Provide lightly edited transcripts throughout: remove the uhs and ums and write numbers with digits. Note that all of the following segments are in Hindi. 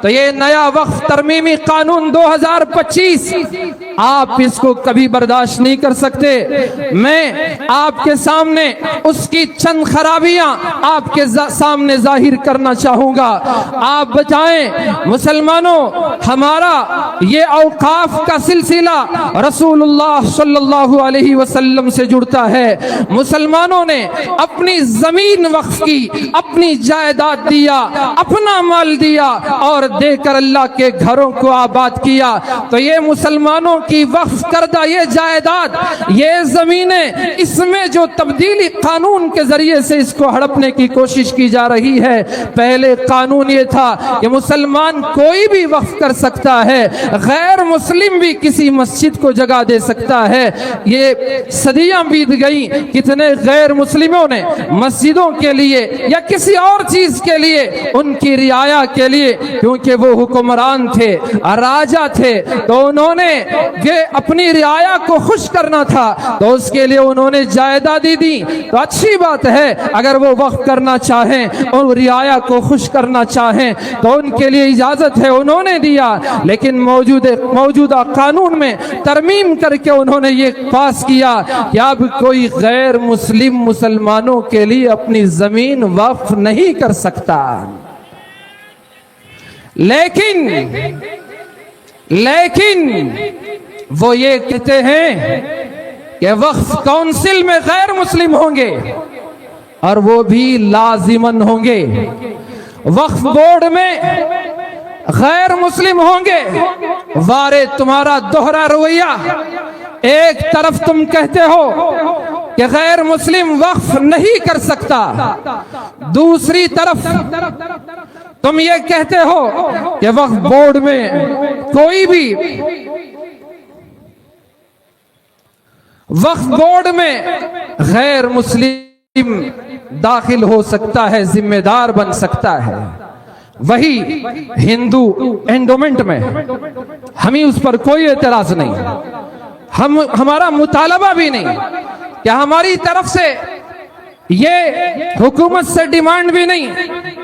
तो ये नया वक्फ तरमीमी कानून 2025 आप इसको कभी बर्दाश्त नहीं कर सकते। मैं आपके सामने उसकी चंद खराबियां आपके सामने जाहिर करना चाहूंगा। आप बताएं मुसलमानों, हमारा ये औकाफ का सिलसिला रसूलुल्लाह सल्लल्लाहु अलैहि वसल्लम से जुड़ता है। मुसलमानों ने अपनी जमीन वक्फ की, अपनी जायदाद दिया, अपना माल दिया और देकर अल्लाह के घरों को आबाद किया। तो ये मुसलमानों की वक्फ करदा ये जायदाद, ये जमीनें, इसमें जो तब्दीली कानून के जरिए से इसको हड़पने की कोशिश की जा रही है। पहले कानून ये था कि मुसलमान कोई भी वक्फ कर सकता है, गैर मुस्लिम भी किसी मस्जिद को जगह दे सकता है। ये सदियां बीत गई, कितने गैर मुस्लिमों ने मस्जिदों के लिए या किसी और चीज के लिए, उनकी रियाया के लिए, क्योंकि वो हुक्मरान थे, राजा थे, तो उन्होंने ये अपनी रियाया को खुश करना था, तो उसके लिए उन्होंने जायदादी दी। तो अच्छी बात है, अगर वो वक्फ करना चाहें और रियाया को खुश करना चाहें तो उनके लिए इजाजत है, उन्होंने दिया। लेकिन मौजूदा कानून में तरमीम करके उन्होंने ये पास किया कि अब कोई गैर मुस्लिम मुसलमानों के लिए अपनी जमीन वक्फ नहीं कर सकता। लेकिन वो ये कहते हैं कि वक्फ काउंसिल में गैर मुस्लिम होंगे और वो भी लाजिमन होंगे, वक्फ बोर्ड में गैर मुस्लिम होंगे। वारे तुम्हारा दोहरा रवैया, एक तरफ तुम कहते हो कि गैर मुस्लिम वक्फ नहीं कर सकता, दूसरी तरफ तुम ये कहते हो कि वक्फ बोर्ड में कोई भी, वक्फ बोर्ड में गैर मुस्लिम दाखिल हो सकता है, जिम्मेदार बन सकता है। वही हिंदू एंडोमेंट में हमें उस पर कोई एतराज नहीं, हमारा मुतालबा भी नहीं कि हमारी तरफ से ये हुकूमत से डिमांड भी नहीं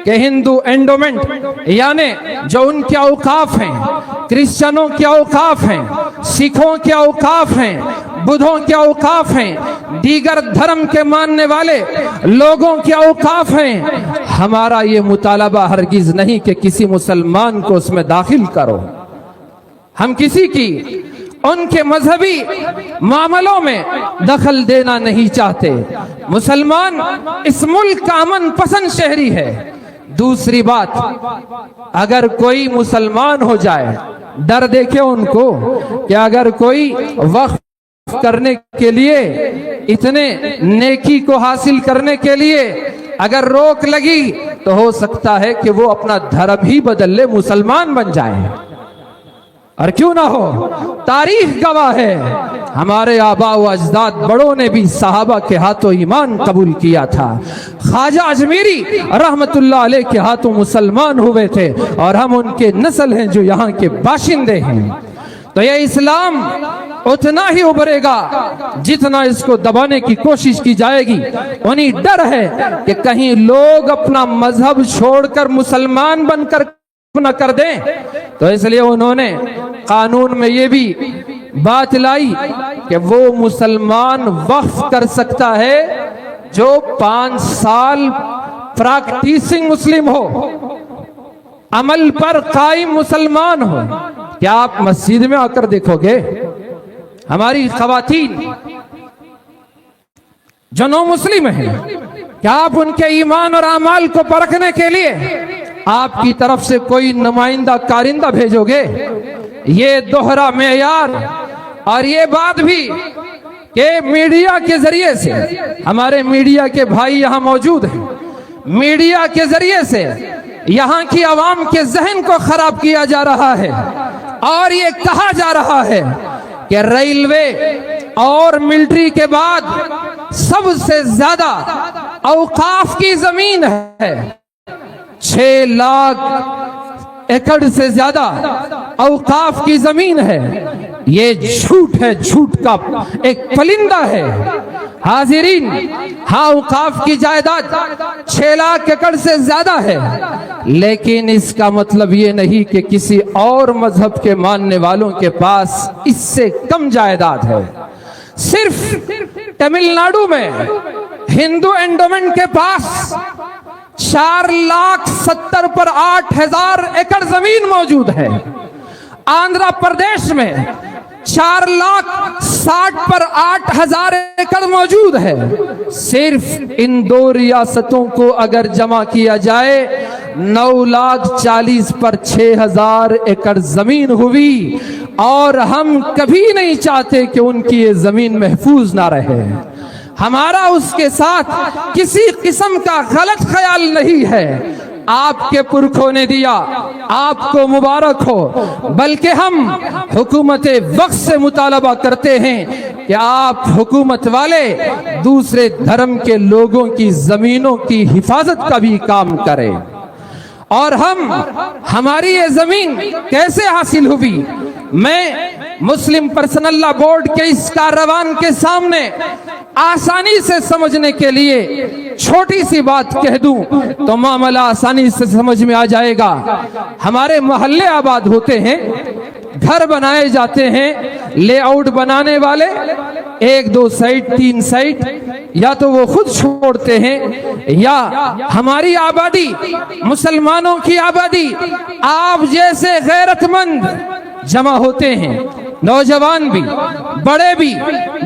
कि हिंदू एंडोमेंट यानी जो उनके औकाफ हैं, क्रिश्चियनों के औकाफ हैं, सिखों के औकाफ हैं, बुद्धों के औकाफ हैं, दीगर धर्म के मानने वाले लोगों के औकाफ हैं, हमारा ये मुतालबा हरगिज नहीं कि किसी मुसलमान को उसमें दाखिल करो। हम किसी की उनके मजहबी मामलों में दखल देना नहीं चाहते। मुसलमान इस मुल्क का अमन पसंद शहरी है। दूसरी बात, अगर कोई मुसलमान हो जाए, डर देखे उनको कि अगर कोई वक्फ करने के लिए, इतने नेकी को हासिल करने के लिए अगर रोक लगी तो हो सकता है कि वो अपना धर्म ही बदल ले, मुसलमान बन जाए। और क्यों ना हो, तारीख गवाह है, हमारे आबा व अजदाद बड़ों ने भी सहाबा के हाथों ईमान कबूल किया था। ख्वाजा अजमेरी रहमतुल्लाह अलैह के हाथों मुसलमान हुए थे और हम उनके नस्ल हैं जो यहाँ के बाशिंदे हैं। तो यह इस्लाम उतना ही उभरेगा जितना इसको दबाने की कोशिश की जाएगी। उन्हें डर है कि कहीं लोग अपना मजहब छोड़कर मुसलमान बनकर न कर दें, तो इसलिए उन्होंने कानून में ये भी बात लाई कि वो मुसलमान वक्फ कर सकता है जो 5 साल प्रैक्टिसिंग मुस्लिम हो, अमल पर कायम मुसलमान हो। क्या आप मस्जिद में आकर देखोगे हमारी खवातीन जो नो मुस्लिम है, क्या आप उनके ईमान और अमाल को परखने के लिए आपकी तरफ से कोई नुमाइंदा कारिंदा भेजोगे? ये दोहरा मेयार और ये बात भी कि मीडिया के जरिए से, हमारे मीडिया के भाई यहाँ मौजूद हैं, मीडिया के जरिए से यहाँ की आवाम के जहन को खराब किया जा रहा है और ये कहा जा रहा है कि रेलवे और मिलिट्री के बाद सबसे ज्यादा औकाफ की जमीन है। 6 लाख एकड़ से ज्यादा औकाफ की जमीन है। ये झूठ है, झूठ का एक फलिंदा है। हाजिरीन, हाँ औकाफ की जायदाद 6 लाख एकड़ से ज्यादा है, लेकिन इसका मतलब ये नहीं कि किसी और मजहब के मानने वालों के पास इससे कम जायदाद है। सिर्फ तमिलनाडु में हिंदू एंडोमेंट के पास 4,70,000 पर 8,000 एकड़ जमीन मौजूद है। आंध्र प्रदेश में 4,60,000 पर 8,000 एकड़ मौजूद है। सिर्फ इन 2 रियासतों को अगर जमा किया जाए 9,40,000 पर 6,000 एकड़ जमीन हुई, और हम कभी नहीं चाहते कि उनकी ये जमीन महफूज ना रहे। हमारा उसके साथ किसी किस्म का गलत ख्याल नहीं है। आपके पुरखों ने दिया, आपको मुबारक हो, बल्कि हम हुकूमत वक्त से मुतालबा करते हैं कि आप हुकूमत वाले दूसरे धर्म के लोगों की जमीनों की हिफाजत का भी काम करें। और हमारी ये जमीन कैसे हासिल हुई, मैं मुस्लिम पर्सनल लॉ बोर्ड के इस कारवान के सामने आसानी से समझने के लिए छोटी सी बात कह दूं तो मामला आसानी से समझ में आ जाएगा। हमारे मोहल्ले आबाद होते हैं, घर बनाए जाते हैं, लेआउट बनाने वाले 1-2 साइट 3 साइट या तो वो खुद छोड़ते हैं या हमारी आबादी, मुसलमानों की आबादी, आप जैसे गैरतमंद जमा होते हैं, नौजवान भी, बड़े भी,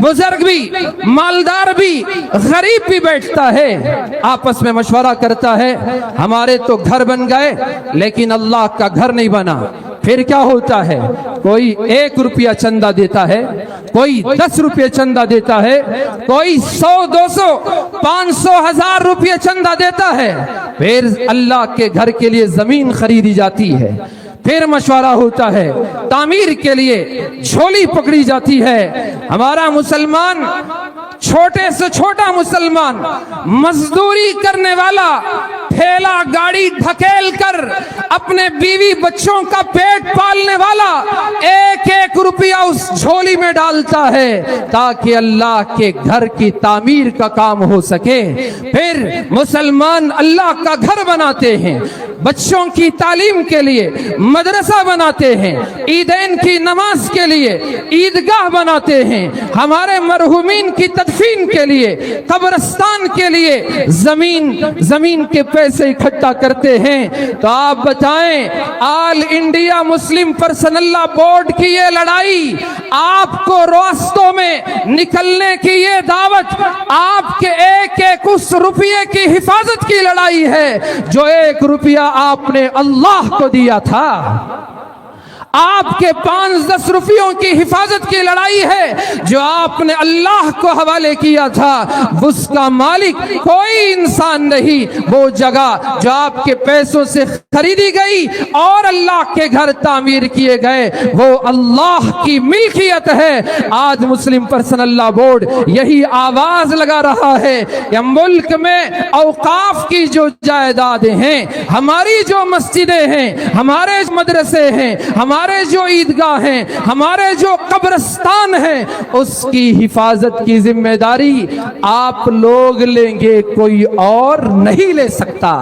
बुजुर्ग भी, मालदार भी, गरीब भी बैठता है, आपस में मशवरा करता है। हमारे तो घर बन गए लेकिन अल्लाह का घर नहीं बना। फिर क्या होता है, कोई 1 रुपया चंदा देता है, कोई 10 रुपये चंदा देता है, कोई 100, 200, 500, 1000 रुपये चंदा देता है। फिर अल्लाह के घर के लिए जमीन खरीदी जाती है, फिर मशवरा होता है, तामीर के लिए झोली पकड़ी जाती है। हमारा मुसलमान, छोटे से छोटा मुसलमान, मजदूरी करने वाला, ठेला गाड़ी ढकेल कर अपने बीवी बच्चों का पेट पालने वाला 1-1 रुपया उस झोली में डालता है ताकि अल्लाह के घर की तामीर का काम हो सके। फिर मुसलमान अल्लाह का घर बनाते हैं, बच्चों की तालीम के लिए मदरसा बनाते हैं, ईदैन की नमाज के लिए ईदगाह बनाते हैं, हमारे मरहुमीन की तदफीन के लिए, कब्रिस्तान के लिए जमीन के पैसे इकट्ठा करते हैं। तो आप बताएं, all India Muslim personal law board की ये लड़ाई, आपको रास्तों में निकलने की ये दावत, आपके 1-1 उस रुपये की हिफाजत की लड़ाई है जो 1 रुपया आपने अल्लाह को दिया था। आपके 5-10 रुपयों की हिफाजत की लड़ाई है जो आपने अल्लाह को हवाले किया था। उसका मालिक कोई इंसान नहीं, वो जगह जो आपके पैसों से खरीदी गई और अल्लाह के घर तामीर किए गए, वो अल्लाह की मिल्कियत है। आज मुस्लिम पर्सनल लॉ बोर्ड यही आवाज लगा रहा है कि मुल्क में औकाफ की जो जायदादें हैं, हमारी जो मस्जिदें हैं, हमारे मदरसे हैं, हमारे जो ईदगाह हैं, हमारे जो कब्रिस्तान हैं, उसकी हिफाजत की जिम्मेदारी आप लोग लेंगे, कोई और नहीं ले सकता।